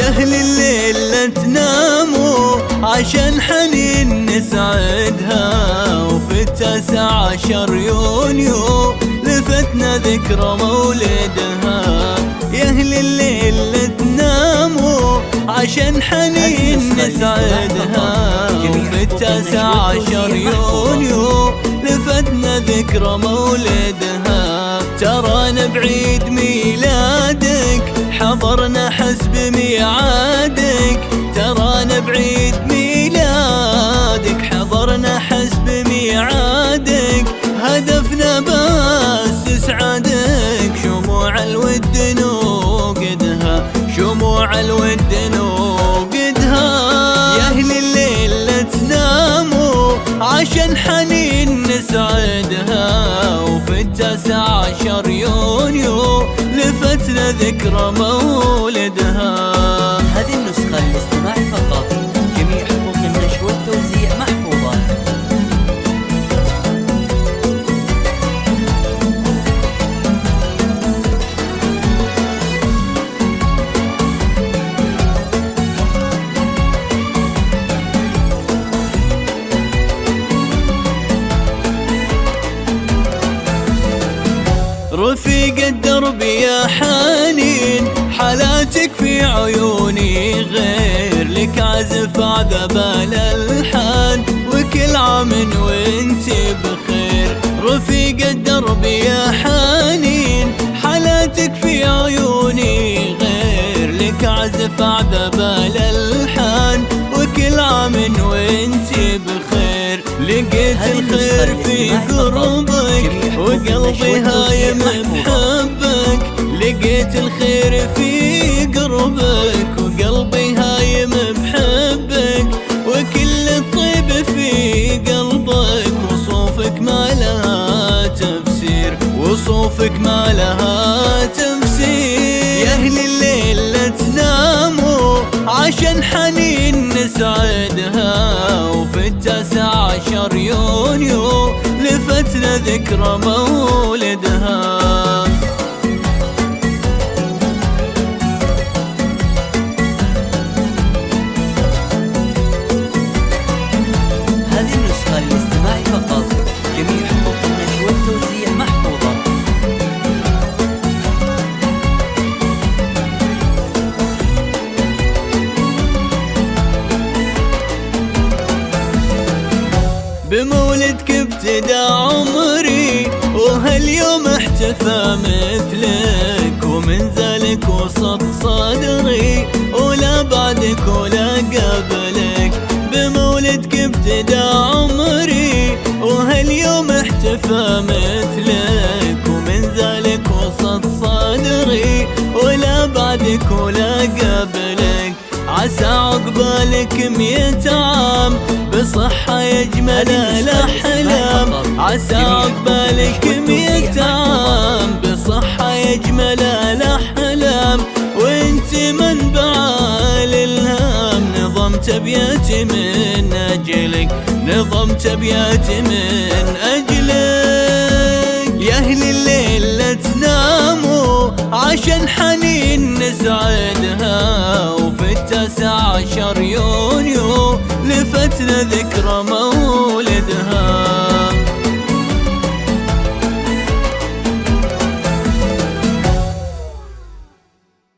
أهل الليل لا تناموا عشان حنين نسعدها، وفي 19 يونيو لفتنا ذكرى مولدها. يا أهل الليل لا تناموا عشان حنين نسعدها، وفي 19 يونيو لفتنا ذكرى مولدها. ترانا بعيد ميلادك حضرنا حسب ميعادك، ترانا بعيد ميلادك حضرنا حسب ميعادك. هدفنا بس اسعادك، شموع الود نوقدها، شموع الود نوقدها. يا أهل الليل لا تناموا عشان حنين نسعدها، وفي 19 يونيو لفتنا ذكرى مولدها. هذه النسخة للاستماع فقط، جميع حقوق النشر والتوزيع محفوظة. رفيق الدرب يا حنين حالاتك في عيوني غير، لك عزف عذب الألحان وكل عام وانت بخير. رفيق الدرب يا حنين حالاتك في عيوني غير، لك عزف عذب الألحان وكل عام وانت بخير. لقيت الخير في قربك وقلبي هايم بحبك، لقيت الخير في قربك وقلبي هايم بحبك، وكل الطيب في قلبك وصوفك ما لها تفسير، وصوفك ما لها تفسير. يا أهل الليل لا تناموا عشان حنين نسعدها، وفي 19 يونيو لفتنا ذكرى مولدها. هذه النسخة للاستماع فقط، جميع حقوق النشر والتوزيع محفوظة. بمولدك ابتدى عمري وهاليوم احتفى مثلك، ومن ذلك وسط صدري ولا بعدك ولا قبلك. بمولدك ابتدى عمري وهاليوم احتفى مثلك، ومن ذلك وسط صدري ولا بعدك ولا قبلك. عسى عقبالك 100 عام بصحة يجمل الأحلام، عسى عقبالك 100 عام بصحة يجمل الأحلام، وانت منبع الإلهام. نظمت أبياتي من أجلك، نظمت أبياتي من أجلك. يا أهل الليل لا تناموا عشان حنين نسعدها، وفي 19 يونيو لفتنا ذكرى